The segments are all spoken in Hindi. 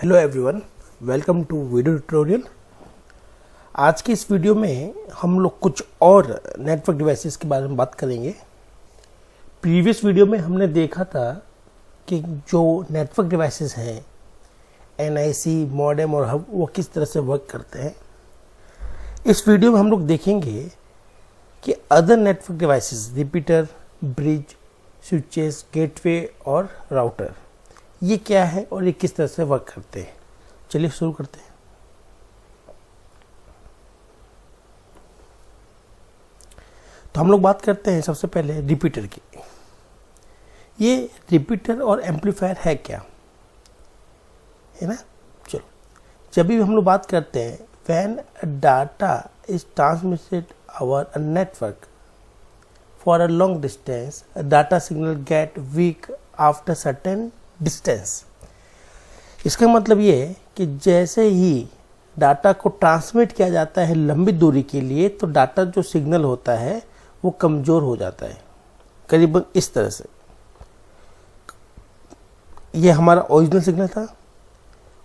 Hello everyone, welcome to video tutorial. आज की इस वीडियो में हम लोग कुछ और नेटवर्क डिवाइसेस के बारे में बात करेंगे। प्रीवियस वीडियो में हमने देखा था कि जो नेटवर्क डिवाइसेस हैं एनआईसी, मॉडेम और हब, वो किस तरह से वर्क करते हैं। इस वीडियो में हम लोग देखेंगे कि other network devices, repeater, bridge, switches, gateway और राउटर, ये क्या है और ये किस तरह से वर्क करते हैं। चलिए शुरू करते हैं। तो हम लोग बात करते हैं सबसे पहले रिपीटर की। ये रिपीटर और एम्पलीफायर है क्या, है ना। चलो, जब भी हम लोग बात करते हैं when data is transmitted over a network for a long distance, data signal get weak after certain distance. इसका मतलब ये है कि जैसे ही डाटा को ट्रांसमिट किया जाता है लंबी दूरी के लिए, तो डाटा जो सिग्नल होता है वो कमज़ोर हो जाता है, करीबन इस तरह से। ये हमारा ओरिजिनल सिग्नल था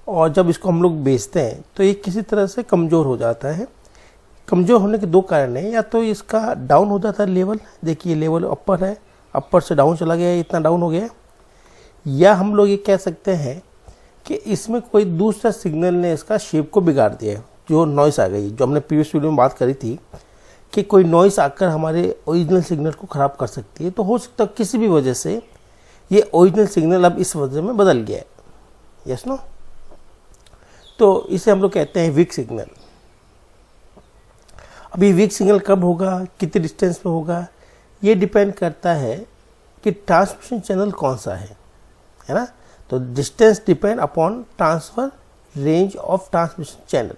और जब इसको हम लोग भेजते हैं तो ये किसी तरह से कमज़ोर हो जाता है। कमज़ोर होने के दो कारण हैं, या तो इसका डाउन हो जाता है लेवल, देखिए लेवल अपर है, अपर से डाउन चला गया, इतना डाउन हो गया। या हम लोग ये कह सकते हैं कि इसमें कोई दूसरा सिग्नल ने इसका शेप को बिगाड़ दिया है, जो नॉइस आ गई, जो हमने प्रीवियस वीडियो में बात करी थी कि कोई नॉइस आकर हमारे ओरिजिनल सिग्नल को ख़राब कर सकती है। तो हो सकता है किसी भी वजह से ये ओरिजिनल सिग्नल अब इस वजह में बदल गया है, यस नो। तो इसे हम लोग कहते हैं वीक सिग्नल। अभी वीक सिग्नल कब होगा, कितने डिस्टेंस पे होगा, ये डिपेंड करता है कि ट्रांसमिशन चैनल कौन सा है ना। तो distance depend upon transfer range of transmission channel.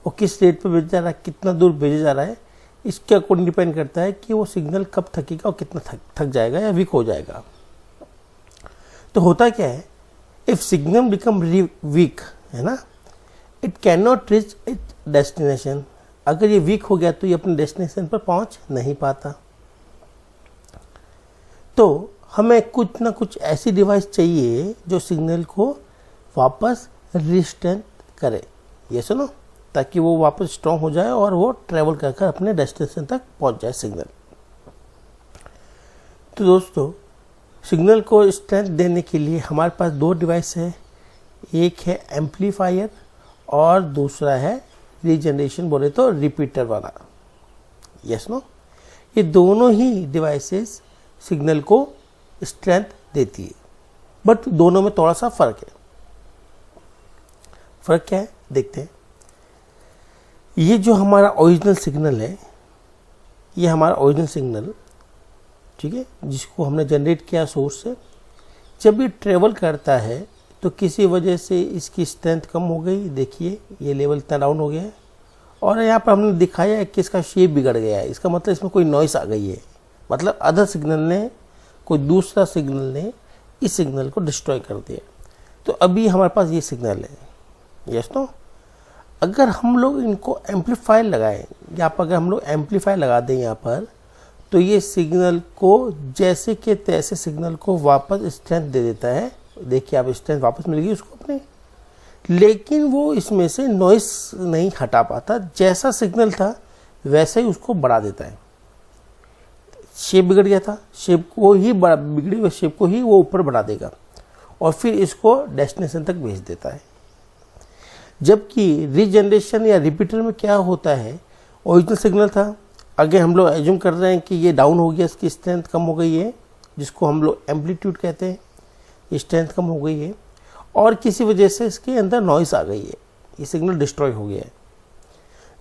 वो किस रेट पे भेजा जा रहा है, कितना दूर भेजा जा रहा है, इसके अकॉर्डिंग डिपेंड करता है कि वो सिग्नल कब थकेगा और कितना थक जाएगा या वीक हो जाएगा। तो होता क्या है, इफ सिग्नल बिकम वीक, है ना, it can not reach it destination. अगर ये वीक हो गया तो ये अपने डेस्टिनेशन पर पहुंच नहीं पाता। तो हमें कुछ ना कुछ ऐसी डिवाइस चाहिए जो सिग्नल को वापस रिस्ट्रेंथ करे, ये सुनो, ताकि वो वापस स्ट्रॉन्ग हो जाए और वो ट्रेवल कर अपने डेस्टिनेशन तक पहुंच जाए सिग्नल। तो दोस्तों, सिग्नल को स्ट्रेंथ देने के लिए हमारे पास दो डिवाइस है, एक है एम्पलीफायर और दूसरा है रीजनरेशन, बोले तो रिपीटर वाला, यस नो। ये दोनों ही डिवाइसेस सिग्नल को स्ट्रेंथ देती है, बट दोनों में थोड़ा सा फर्क है। फर्क क्या है देखते हैं। ये जो हमारा ओरिजिनल सिग्नल है, ये हमारा ओरिजिनल सिग्नल, ठीक है, जिसको हमने जनरेट किया सोर्स से, जब ये ट्रेवल करता है तो किसी वजह से इसकी स्ट्रेंथ कम हो गई। देखिए ये लेवल इतना डाउन हो गया है और यहाँ पर हमने दिखाया है कि इसका शेप बिगड़ गया है। इसका मतलब इसमें कोई नॉइस आ गई है, मतलब अदर सिग्नल ने, कोई दूसरा सिग्नल ने इस सिग्नल को डिस्ट्रॉय कर दिया। तो अभी हमारे पास ये सिग्नल है, यस नो। अगर हम लोग इनको एम्पलीफायर लगाएं, यहाँ पर अगर हम लोग एम्पलीफायर लगा दें यहाँ पर, तो ये सिग्नल को जैसे के तैसे सिग्नल को वापस स्ट्रेंथ दे देता है। देखिए आप, स्ट्रेंथ वापस मिल गई उसको अपने, लेकिन वो इसमें से नॉइस नहीं हटा पाता। जैसा सिग्नल था वैसे ही उसको बढ़ा देता है। शेप बिगड़ गया था, शेप को ही बिगड़ी हुई शेप को ही वो ऊपर बढ़ा देगा और फिर इसको डेस्टिनेशन तक भेज देता है। जबकि रीजनरेशन या रिपीटर में क्या होता है, ओरिजिनल सिग्नल था, अगर हम लोग एज्यूम कर रहे हैं कि ये डाउन हो गया, इसकी स्ट्रेंथ कम हो गई है, जिसको हम लोग एम्पलीट्यूड कहते हैं, ये स्ट्रेंथ कम हो गई है और किसी वजह से इसके अंदर नॉइस आ गई है, ये सिग्नल डिस्ट्रॉय हो गया है।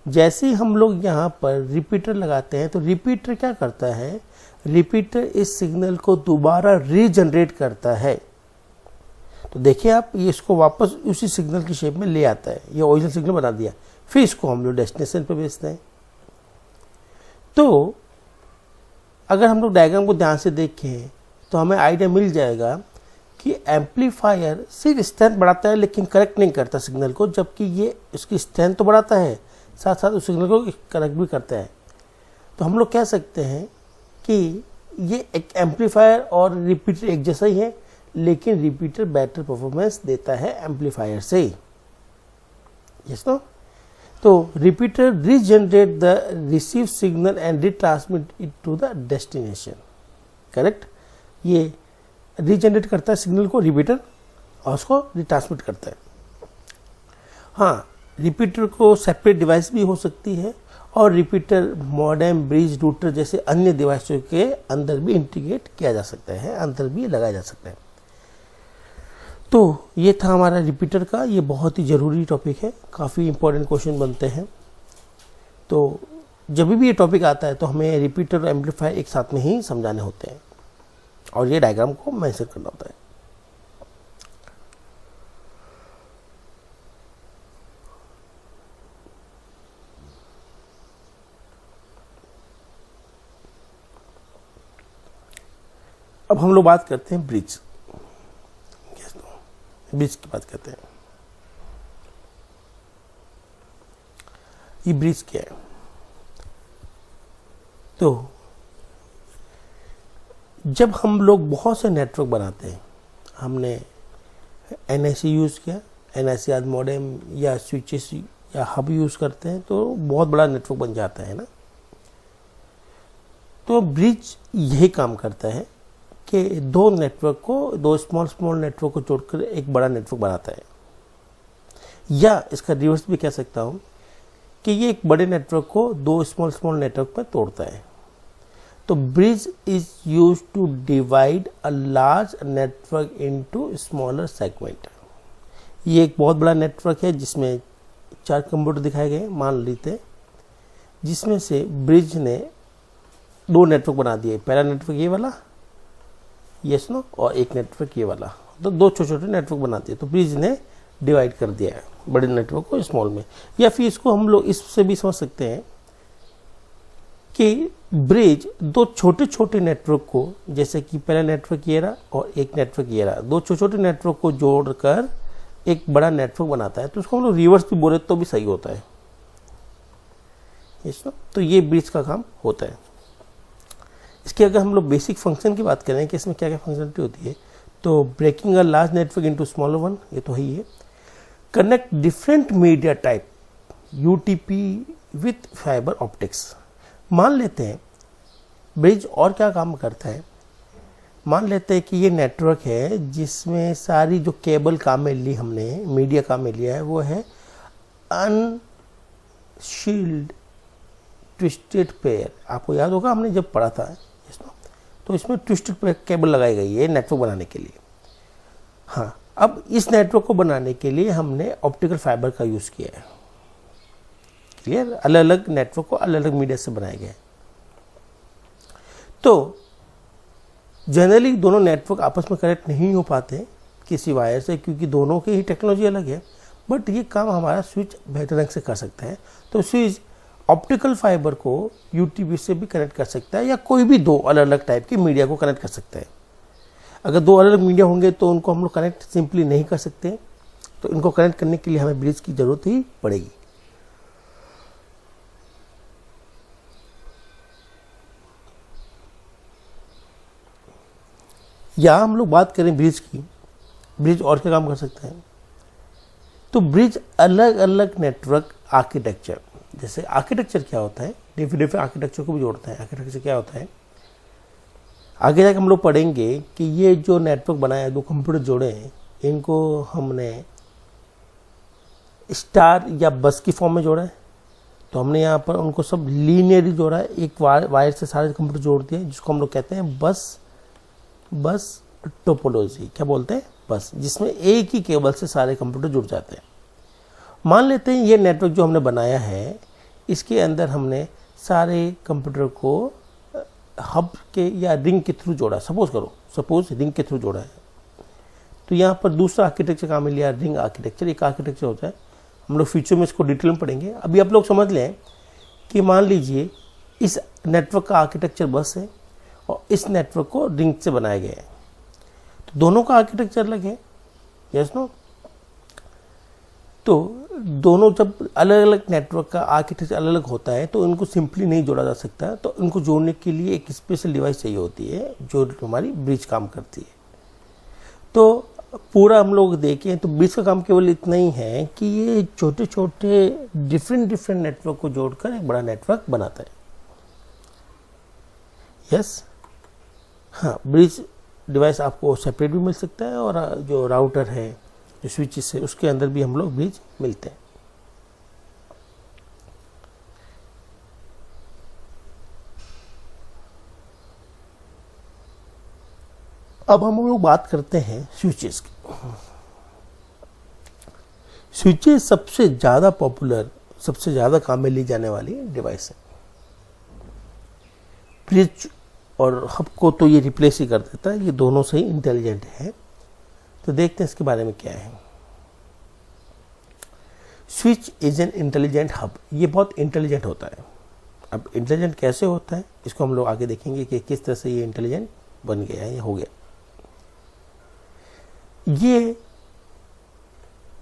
जैसे ही हम लोग यहाँ पर रिपीटर लगाते हैं तो रिपीटर क्या करता है, रिपीटर इस सिग्नल को दोबारा रीजनरेट करता है। तो देखिए आप, ये इसको वापस उसी सिग्नल की शेप में ले आता है, ये ओरिजिनल सिग्नल बना दिया, फिर इसको हम लोग डेस्टिनेशन पर भेजते हैं। तो अगर हम लोग डायग्राम को ध्यान से देखें तो हमें आइडिया मिल जाएगा कि एम्पलीफायर सिर्फ स्ट्रेंथ बढ़ाता है लेकिन करेक्ट नहीं करता सिग्नल को, जबकि ये इसकी स्ट्रेंथ तो बढ़ाता है, साथ साथ उस सिग्नल को करेक्ट भी करता है। तो हम लोग कह सकते हैं कि ये एक एम्पलीफायर और रिपीटर एक जैसा ही है, लेकिन रिपीटर बेटर परफॉर्मेंस देता है एम्पलीफायर से। Yes no? तो repeater regenerate the receive signal and retransmit it to the destination. Correct? ये रीजनरेट करता है सिग्नल को रिपीटर और उसको रिट्रांसमिट करता है। हाँ, रिपीटर को सेपरेट डिवाइस भी हो सकती है और रिपीटर मॉडेम, ब्रिज, रूटर जैसे अन्य डिवाइसों के अंदर भी इंटीग्रेट किया जा सकता है, अंदर भी लगाया जा सकता है। तो ये था हमारा रिपीटर का, ये बहुत ही ज़रूरी टॉपिक है, काफ़ी इंपॉर्टेंट क्वेश्चन बनते हैं। तो जब भी ये टॉपिक आता है तो हमें रिपीटर और एम्पलीफायर एक साथ में ही समझाने होते हैं और ये डायग्राम को मेंशन करना होता है। अब हम लोग बात करते हैं ब्रिज की बात करते हैं। ये ब्रिज क्या है? तो जब हम लोग बहुत से नेटवर्क बनाते हैं, हमने NIC यूज़ किया, NIC आज मॉडेम या स्विचेस या हब यूज़ करते हैं तो बहुत बड़ा नेटवर्क बन जाता है ना। तो ब्रिज यही काम करता है कि दो स्मॉल नेटवर्क को जोड़कर एक बड़ा नेटवर्क बनाता है, या इसका रिवर्स भी कह सकता हूँ कि ये एक बड़े नेटवर्क को दो स्मॉल नेटवर्क में तोड़ता है। तो bridge is used to divide a large network into smaller segment. ये एक बहुत बड़ा नेटवर्क है जिसमें 4 कंप्यूटर दिखाए गए मान लेते, जिसमें से ब्रिज ने 2 नेटवर्क बना दिए। पहला नेटवर्क ये वाला, यस नो, और एक नेटवर्क ये वाला, तो 2 छोटे नेटवर्क बना दिए। तो ब्रिज ने डिवाइड कर दिया है बड़े नेटवर्क को स्मॉल में। या फिर इसको हम लोग इससे भी समझ सकते हैं कि ब्रिज 2 छोटे नेटवर्क को, जैसे कि पहला नेटवर्क ये रहा और एक नेटवर्क ये रहा, 2 छोटे नेटवर्क को जोड़कर एक बड़ा नेटवर्क बनाता है। तो उसको हम लोग रिवर्स भी बोले तो भी सही होता है। Yes no? तो ये ब्रिज का काम होता है। इसके अगर हम लोग बेसिक फंक्शन की बात करें कि इसमें क्या क्या फंक्शनलिटी होती है, तो breaking a large network into smaller one, ये तो ही है। Connect different media type UTP with fibre optics. मान लेते हैं ब्रिज और क्या काम करता है, मान लेते हैं कि ये नेटवर्क है जिसमें सारी जो केबल काम में ली हमने, मीडिया काम में लिया है, वो है अनशील्ड ट्विस्टेड पेयर। आपको याद होगा हमने जब पढ़ा था इसमें, तो इसमें ट्विस्टेड पेयर केबल लगाई गई है नेटवर्क बनाने के लिए। हाँ, अब इस नेटवर्क को बनाने के लिए हमने ऑप्टिकल फाइबर का यूज़ किया है। क्लियर? अलग अलग नेटवर्क को अलग अलग मीडिया से बनाए गए। तो जनरली दोनों नेटवर्क आपस में कनेक्ट नहीं हो पाते किसी वायर से, क्योंकि दोनों की ही टेक्नोलॉजी अलग है। बट ये काम हमारा स्विच बेहतर ढंग से कर सकता है। तो स्विच ऑप्टिकल फाइबर को UTP से भी कनेक्ट कर सकता है, या कोई भी 2 अलग अलग टाइप की मीडिया को कनेक्ट कर सकता है। अगर 2 अलग अलग मीडिया होंगे तो उनको हम लोग कनेक्ट सिंपली नहीं कर सकते, तो इनको कनेक्ट करने के लिए हमें ब्रिज की जरूरत ही पड़ेगी। या हम लोग बात करें ब्रिज की, ब्रिज और क्या काम कर सकते हैं, तो ब्रिज अलग अलग नेटवर्क आर्किटेक्चर, जैसे आर्किटेक्चर क्या होता है, डिफरेंट आर्किटेक्चर को भी जोड़ता है। आर्किटेक्चर क्या होता है, आगे जाकर हम लोग पढ़ेंगे कि ये जो नेटवर्क बनाया है, 2 कंप्यूटर जोड़े हैं, इनको हमने स्टार या बस की फॉर्म में जोड़ा है। तो हमने यहाँ पर उनको सब लीनियरली जोड़ा है, एक वायर से सारे कंप्यूटर जोड़ दिए, जिसको हम लोग कहते हैं बस टोपोलॉजी। क्या बोलते हैं? बस, जिसमें एक ही केबल से सारे कंप्यूटर जुड़ जाते हैं। मान लेते हैं ये नेटवर्क जो हमने बनाया है, इसके अंदर हमने सारे कंप्यूटर को हब के या रिंग के थ्रू जोड़ा। सपोज रिंग के थ्रू जोड़ा है। तो यहाँ पर दूसरा आर्किटेक्चर काम में लिया, रिंग आर्किटेक्चर। एक आर्किटेक्चर होता है, हम लोग फ्यूचर में इसको डिटेल में पढ़ेंगे। अभी आप लोग समझ लें कि मान लीजिए इस नेटवर्क का आर्किटेक्चर बस है और इस नेटवर्क को रिंग से बनाया गया है, तो दोनों का आर्किटेक्चर अलग है। Yes no? तो दोनों जब अलग अलग नेटवर्क का आर्किटेक्चर अलग अलग होता है तो इनको सिंपली नहीं जोड़ा जा सकता। तो इनको जोड़ने के लिए एक स्पेशल डिवाइस चाहिए होती है जो हमारी ब्रिज काम करती है। तो पूरा हम लोग देखें तो ब्रिज का काम केवल इतना ही है कि ये छोटे छोटे डिफरेंट नेटवर्क को जोड़कर एक बड़ा नेटवर्क बनाता है। यस, हाँ, ब्रिज डिवाइस आपको सेपरेट भी मिल सकता है और जो राउटर है, जो स्विचेस है, उसके अंदर भी हम लोग ब्रिज मिलते हैं। अब हम लोग बात करते हैं स्विचेस की। स्विचेस सबसे ज़्यादा पॉपुलर, सबसे ज़्यादा काम में ली जाने वाली डिवाइस है। ब्रिज और हब को तो ये रिप्लेस ही कर देता है, ये दोनों से ही इंटेलिजेंट है। तो देखते हैं इसके बारे में क्या है। Switch is an intelligent hub, ये बहुत इंटेलिजेंट होता है। अब इंटेलिजेंट कैसे होता है इसको हम लोग आगे देखेंगे कि किस तरह से ये इंटेलिजेंट बन गया है या हो गया। ये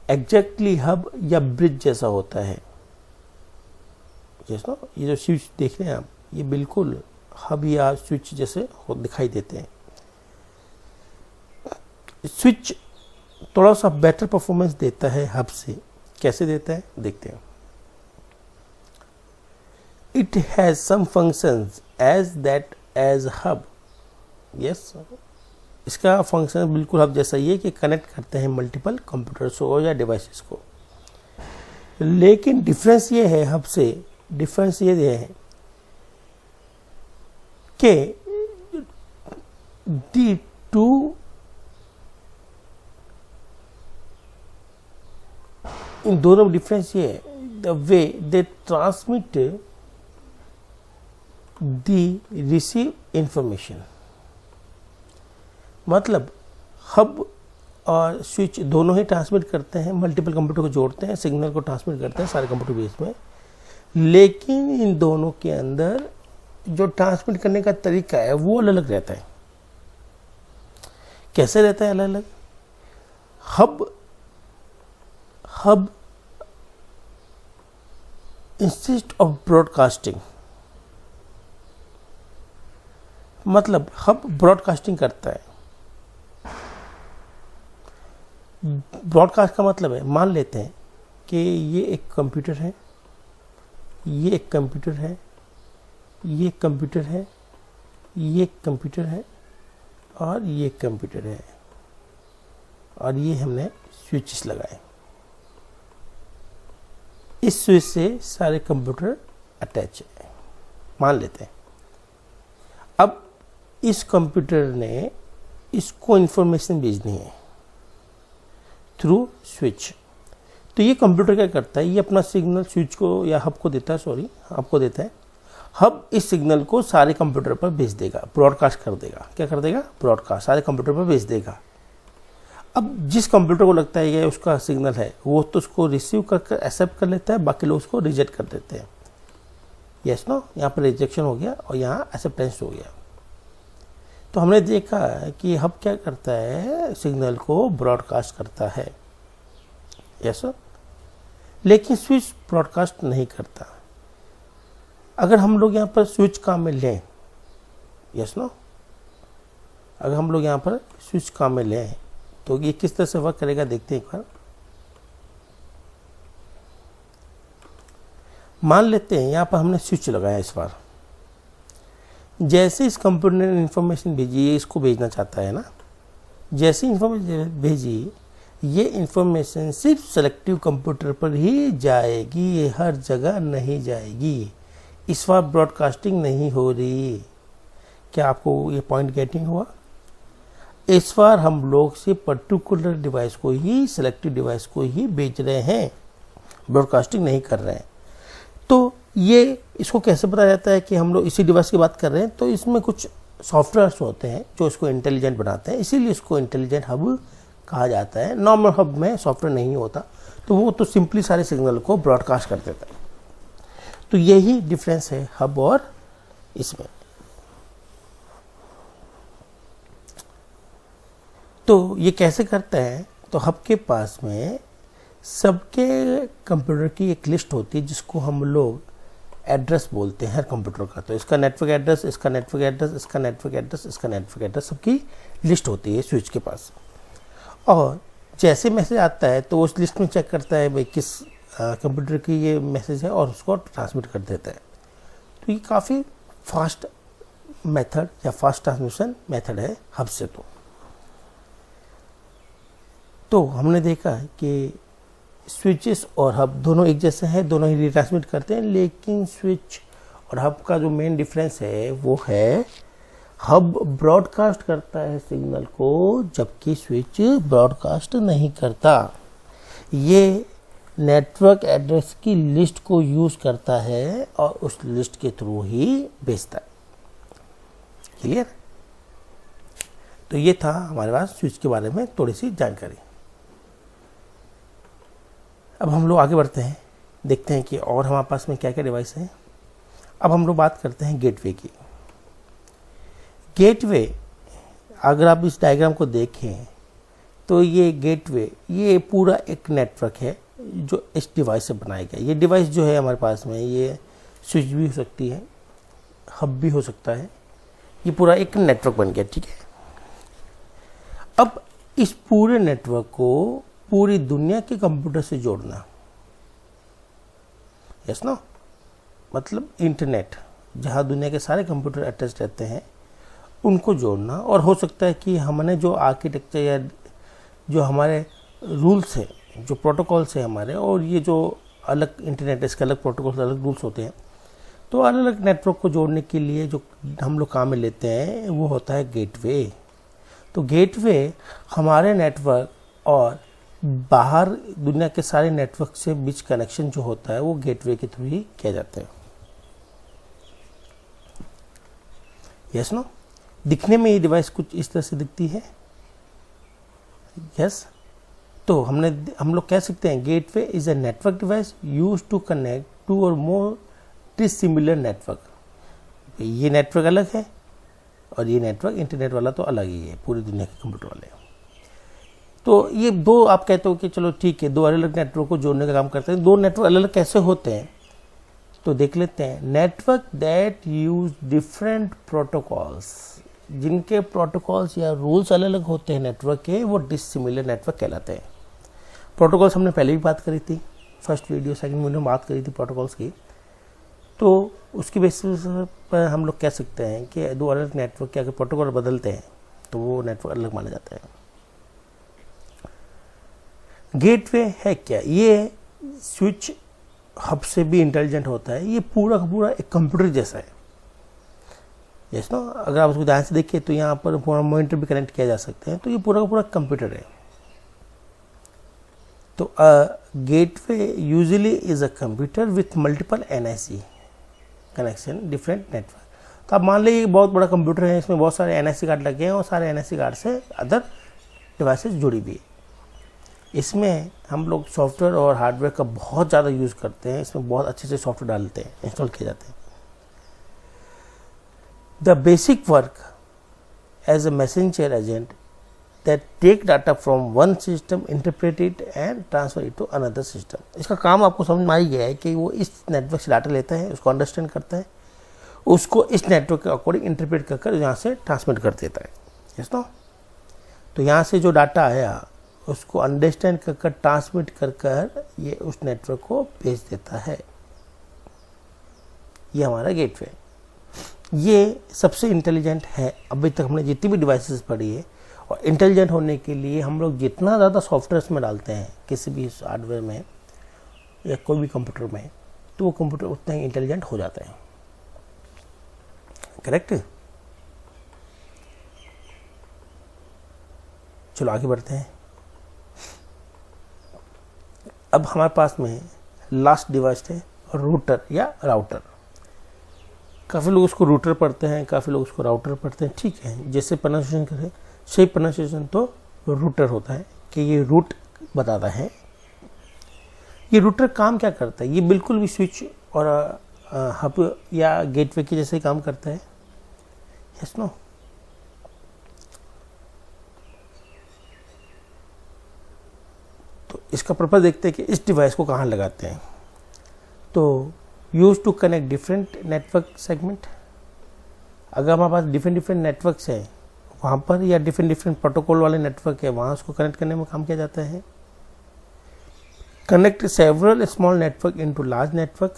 एग्जैक्टली हब या ब्रिज जैसा होता है। जैसा ये जो स्विच देख रहे हैं आप, ये बिल्कुल हब या स्विच जैसे दिखाई देते हैं। स्विच थोड़ा सा बेटर परफॉर्मेंस देता है हब से। कैसे देता है देखते हैं। It has some functions as that as hub. Yes, इसका फंक्शन बिल्कुल हब जैसा ही है कि कनेक्ट करते हैं मल्टीपल कंप्यूटर्स को या डिवाइसेस को। लेकिन डिफरेंस ये है हब से, डिफरेंस ये है कि दी टू इन दोनों में डिफरेंस ये है, the way they transmit the receive information. मतलब हब और स्विच दोनों ही ट्रांसमिट करते हैं, मल्टीपल कंप्यूटर को जोड़ते हैं, सिग्नल को ट्रांसमिट करते हैं सारे कंप्यूटर बेस में। लेकिन इन दोनों के अंदर जो ट्रांसमिट करने का तरीका है वो अलग अलग रहता है। कैसे रहता है अलग अलग? हब इंस्टेड ऑफ ब्रॉडकास्टिंग, मतलब हब ब्रॉडकास्टिंग करता है। ब्रॉडकास्ट का मतलब है, मान लेते हैं कि ये एक कंप्यूटर है, ये एक कंप्यूटर है, ये एक कंप्यूटर है, ये एक कंप्यूटर है और ये एक कंप्यूटर है, और ये हमने स्विचेस लगाए। इस स्विच से सारे कंप्यूटर अटैच है, मान लेते हैं। अब इस कंप्यूटर ने इसको इंफॉर्मेशन भेजनी है थ्रू स्विच। तो ये कंप्यूटर क्या करता है, ये अपना सिग्नल स्विच को या हब को देता है, सॉरी हब को देता है। हब इस सिग्नल को सारे कंप्यूटर पर भेज देगा, ब्रॉडकास्ट कर देगा। क्या कर देगा? ब्रॉडकास्ट सारे कंप्यूटर पर भेज देगा। अब जिस कंप्यूटर को लगता है ये उसका सिग्नल है, वो तो उसको रिसीव करके एक्सेप्ट कर लेता है, बाकी लोग उसको रिजेक्ट कर देते हैं। यस नो, यहाँ पर रिजेक्शन हो गया और यहाँ एक्सेप्टेंस हो गया। तो हमने देखा कि हब क्या करता है, सिग्नल को ब्रॉडकास्ट करता है। यस, लेकिन स्विच ब्रॉडकास्ट नहीं करता। अगर हम लोग यहाँ पर स्विच काम में लें, यस नो, अगर हम लोग यहाँ पर स्विच काम में लें तो ये किस तरह से वर्क करेगा देखते हैं एक बार। मान लेते हैं यहाँ पर हमने स्विच लगाया इस बार। जैसे इस कंप्यूटर ने इंफॉर्मेशन भेजी, ये इसको भेजना चाहता है ना, जैसे इंफॉर्मेशन भेजी, ये इंफॉर्मेशन सिर्फ सेलेक्टिव कंप्यूटर पर ही जाएगी, ये हर जगह नहीं जाएगी। इस बार ब्रॉडकास्टिंग नहीं हो रही। क्या आपको ये पॉइंट गेटिंग हुआ? इस बार हम लोग सिर्फ पर्टिकुलर डिवाइस को ही, सेलेक्टिव डिवाइस को ही बेच रहे हैं, ब्रॉडकास्टिंग नहीं कर रहे हैं। तो ये इसको कैसे पता जाता है कि हम लोग इसी डिवाइस की बात कर रहे हैं? तो इसमें कुछ सॉफ्टवेयर्स होते हैं जो इसको इंटेलिजेंट बनाते हैं, इसीलिए इसको इंटेलिजेंट हब कहा जाता है। नॉर्मल हब में सॉफ्टवेयर नहीं होता, तो वो तो सिंपली सारे सिग्नल को ब्रॉडकास्ट कर देता है। तो यही डिफरेंस है हब और इसमें। तो ये कैसे करता है? तो हब के पास में सबके कंप्यूटर की एक लिस्ट होती है जिसको हम लोग एड्रेस बोलते हैं हर कंप्यूटर का। तो इसका नेटवर्क एड्रेस, इसका नेटवर्क एड्रेस, इसका नेटवर्क एड्रेस, इसका नेटवर्क एड्रेस, सबकी लिस्ट होती है स्विच के पास। और जैसे मैसेज आता है तो उस लिस्ट में चेक करता है भाई किस कंप्यूटर की ये मैसेज है और उसको ट्रांसमिट कर देता है। तो ये काफ़ी फास्ट मेथड या फास्ट ट्रांसमिशन मेथड है हब से। तो हमने देखा कि स्विचेस और हब दोनों एक जैसे हैं, दोनों ही रिट्रांसमिट करते हैं, लेकिन स्विच और हब का जो मेन डिफरेंस है वो है हब ब्रॉडकास्ट करता है सिग्नल को, जबकि स्विच ब्रॉडकास्ट नहीं करता। ये नेटवर्क एड्रेस की लिस्ट को यूज करता है और उस लिस्ट के थ्रू ही भेजता है। क्लियर? तो ये था हमारे पास स्विच के बारे में थोड़ी सी जानकारी। अब हम लोग आगे बढ़ते हैं, देखते हैं कि और हमारे पास में क्या क्या डिवाइस हैं। अब हम लोग बात करते हैं गेटवे की। गेटवे, अगर आप इस डायग्राम को देखें तो ये गेटवे ये पूरा एक नेटवर्क है जो इस डिवाइस से बनाया गया। ये डिवाइस जो है हमारे पास में, ये स्विच भी हो सकती है, हब भी हो सकता है, ये पूरा एक नेटवर्क बन गया। ठीक है, अब इस पूरे नेटवर्क को पूरी दुनिया के कंप्यूटर से जोड़ना, यस नो, मतलब इंटरनेट, जहां दुनिया के सारे कंप्यूटर अटैच रहते हैं उनको जोड़ना। और हो सकता है कि हमने जो आर्किटेक्चर या जो हमारे रूल्स हैं, जो प्रोटोकॉल्स हैं हमारे, और ये जो अलग इंटरनेट, इसके अलग प्रोटोकॉल्स, अलग रूल्स होते हैं, तो अलग अलग नेटवर्क को जोड़ने के लिए जो हम लोग काम में लेते हैं वो होता है गेटवे। तो गेटवे हमारे नेटवर्क और बाहर दुनिया के सारे नेटवर्क से बीच कनेक्शन जो होता है वो गेटवे के थ्रू ही किया जाता है। Yes no? दिखने में ये डिवाइस कुछ इस तरह से दिखती है। यस, तो हम लोग कह सकते हैं gateway is a network device use to connect to or more dissimilar network. ये नेटवर्क अलग है और ये नेटवर्क इंटरनेट वाला तो अलग ही है, पूरी दुनिया के कंप्यूटर वाले। तो ये दो, आप कहते हो कि चलो ठीक है, दो अलग अलग नेटवर्क को जोड़ने का काम करते हैं। दो नेटवर्क अलग अलग कैसे होते हैं तो देख लेते हैं। Network that use different protocols, जिनके प्रोटोकॉल्स या रूल्स अलग अलग होते हैं नेटवर्क के, वो डिसिमिलर नेटवर्क कहलाते हैं। प्रोटोकॉल्स हमने पहले भी बात करी थी, फर्स्ट वीडियो सेकंड वीडियो में बात करी थी प्रोटोकॉल्स की। तो उसकी बेसिस पर हम लोग कह सकते हैं कि दो अलग नेटवर्क के अगर प्रोटोकॉल बदलते हैं तो वो नेटवर्क अलग माना जाता है। गेटवे है क्या? ये स्विच हब से भी इंटेलिजेंट होता है। ये पूरा का पूरा एक कंप्यूटर जैसा है। Yes no? अगर आप उसको ध्यान से देखिए तो यहाँ पर पूरा मॉनिटर भी कनेक्ट किया जा सकते हैं। तो ये पूरा का पूरा कंप्यूटर है। तो gateway usually is a computer with multiple NIC connection, different network. तो आप मान लीजिए बहुत बड़ा कंप्यूटर है, इसमें बहुत सारे NIC कार्ड लगे हैं और सारे NIC कार्ड से अदर डिवाइसेस जुड़ी हुई है। इसमें हम लोग सॉफ्टवेयर और हार्डवेयर का बहुत ज़्यादा यूज़ करते हैं। इसमें बहुत अच्छे से सॉफ्टवेयर डालते हैं, इंस्टॉल किए जाते हैं। The basic work as a messenger agent that take data from one system, interpret it and transfer it to another system. इसका काम आपको समझ में आ ही गया है कि वो इस नेटवर्क से डाटा लेता है, उसको अंडरस्टैंड करता है, उसको इस नेटवर्क के अकॉर्डिंग इंटरप्रेट कर यहाँ से ट्रांसमिट कर देता है। Yes no? तो यहाँ से जो डाटा आया उसको अंडरस्टैंड कर ट्रांसमिट कर ये उस नेटवर्क को भेज देता है। ये हमारा गेटवे, ये सबसे इंटेलिजेंट है। अभी तक हमने जितनी भी डिवाइसेस पढ़ी है, और इंटेलिजेंट होने के लिए हम लोग जितना ज़्यादा सॉफ्टवेयर में डालते हैं किसी भी हार्डवेयर में या कोई भी कंप्यूटर में, तो वो कंप्यूटर उतना ही इंटेलिजेंट हो जाता है। करेक्ट? चलो आगे बढ़ते हैं। अब हमारे पास में लास्ट डिवाइस है रूटर या राउटर। काफ़ी लोग उसको रूटर पढ़ते हैं, काफ़ी लोग उसको राउटर पढ़ते हैं। ठीक है, जैसे प्रोनाउंसिएशन करें, सही प्रोनाउंसिएशन तो रूटर होता है कि ये रूट बताता है। ये रूटर काम क्या करता है? ये बिल्कुल भी स्विच और हब या गेटवे के जैसे काम करता है। Yes no? तो इसका पर्पज देखते हैं कि इस डिवाइस को कहाँ लगाते हैं। तो use to connect different network segment. अगर हमारे पास डिफरेंट नेटवर्क्स हैं, वहाँ पर, या डिफरेंट प्रोटोकॉल वाले नेटवर्क है वहाँ उसको कनेक्ट करने में काम किया जाता है। Connect several small network into large network,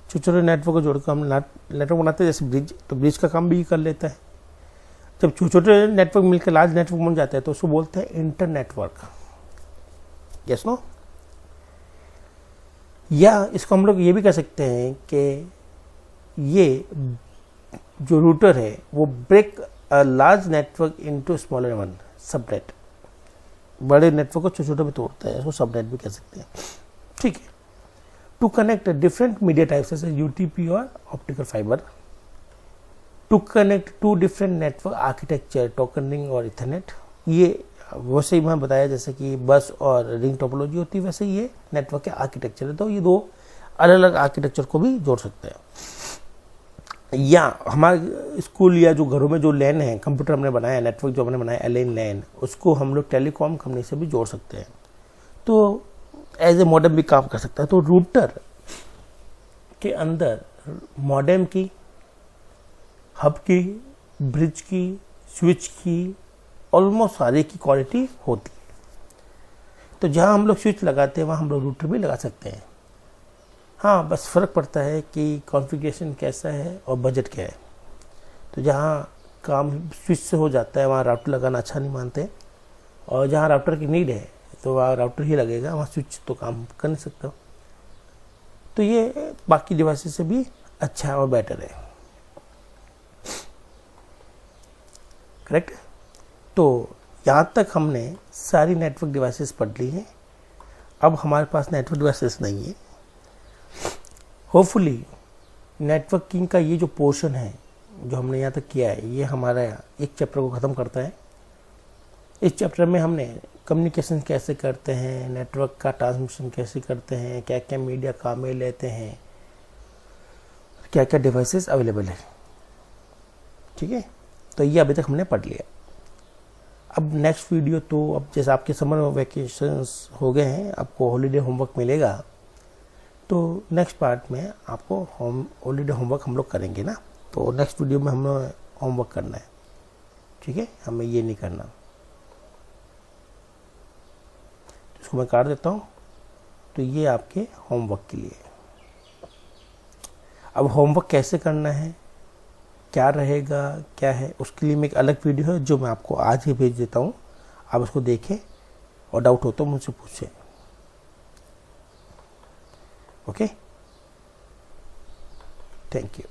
छोटे छोटे नेटवर्क को जोड़कर हम नेटवर्क बनाते हैं, जैसे ब्रिज, तो ब्रिज का काम भी कर लेता है। जब छोटे छोटे नेटवर्क मिलकर लार्ज नेटवर्क बन जाता है तो उसको बोलते हैं इंटर नेटवर्क। Yes no? या इसको हम लोग ये भी कह सकते हैं कि ये जो रूटर है वो break a large network into smaller one, subnet, बड़े नेटवर्क को छोटे छोटे में तोड़ता है, इसको सबनेट भी कह सकते हैं। ठीक है। To connect different media types जैसे यूटीपी और optical fibre, to connect to different network architecture, token ring और इथरनेट, ये वैसे ही मैं बताया जैसे कि बस और रिंग टोपोलॉजी होती है, वैसे ये नेटवर्क के आर्किटेक्चर है। तो ये दो अलग अलग आर्किटेक्चर को भी जोड़ सकते हैं। या हमारे स्कूल या जो घरों में जो लैन है, कंप्यूटर हमने बनाया, नेटवर्क जो हमने बनाया एलएन लैन, उसको हम लोग टेलीकॉम कंपनी से भी जोड़ सकते हैं, तो एज ए मॉडेम भी काम कर सकता है। तो रूटर के अंदर मॉडेम की, हब की, ब्रिज की, स्विच की, ऑलमोस्ट सारे की क्वालिटी होती है। तो जहाँ हम लोग स्विच लगाते हैं वहाँ हम लोग रूटर भी लगा सकते हैं। हाँ, बस फ़र्क पड़ता है कि कॉन्फ़िगरेशन कैसा है और बजट क्या है। तो जहाँ काम स्विच से हो जाता है वहाँ राउटर लगाना अच्छा नहीं मानते, और जहाँ राउटर की नीड है तो वहाँ राउटर ही लगेगा, वहाँ स्विच तो काम कर नहीं सकता। तो ये बाकी डिवाइसेस से भी अच्छा और बेटर है। करेक्ट? तो यहाँ तक हमने सारी नेटवर्क डिवाइसेस पढ़ ली हैं। अब हमारे पास नेटवर्क डिवाइसेस नहीं है। होपफुली नेटवर्किंग का ये जो पोर्शन है जो हमने यहाँ तक किया है, ये हमारा एक चैप्टर को ख़त्म करता है। इस चैप्टर में हमने कम्युनिकेशन कैसे करते हैं, नेटवर्क का ट्रांसमिशन कैसे करते हैं, क्या क्या मीडिया काम में लेते हैं, क्या क्या डिवाइसेस अवेलेबल है। ठीक है, तो ये अभी तक हमने पढ़ लिया। अब नेक्स्ट वीडियो, तो अब जैसे आपके समर वेकेशंस हो गए हैं, आपको हॉलीडे होमवर्क मिलेगा, तो नेक्स्ट पार्ट में आपको हॉलीडे होमवर्क हम लोग करेंगे ना। तो नेक्स्ट वीडियो में हमें होमवर्क करना है। ठीक है, हमें ये नहीं करना। इसको मैं काट देता हूँ। तो ये आपके होमवर्क के लिए। अब होमवर्क कैसे करना है, क्या रहेगा, क्या है, उसके लिए मैं एक अलग वीडियो है जो मैं आपको आज ही भेज देता हूँ। आप उसको देखें और डाउट हो तो मुझसे पूछें। Okay, thank you.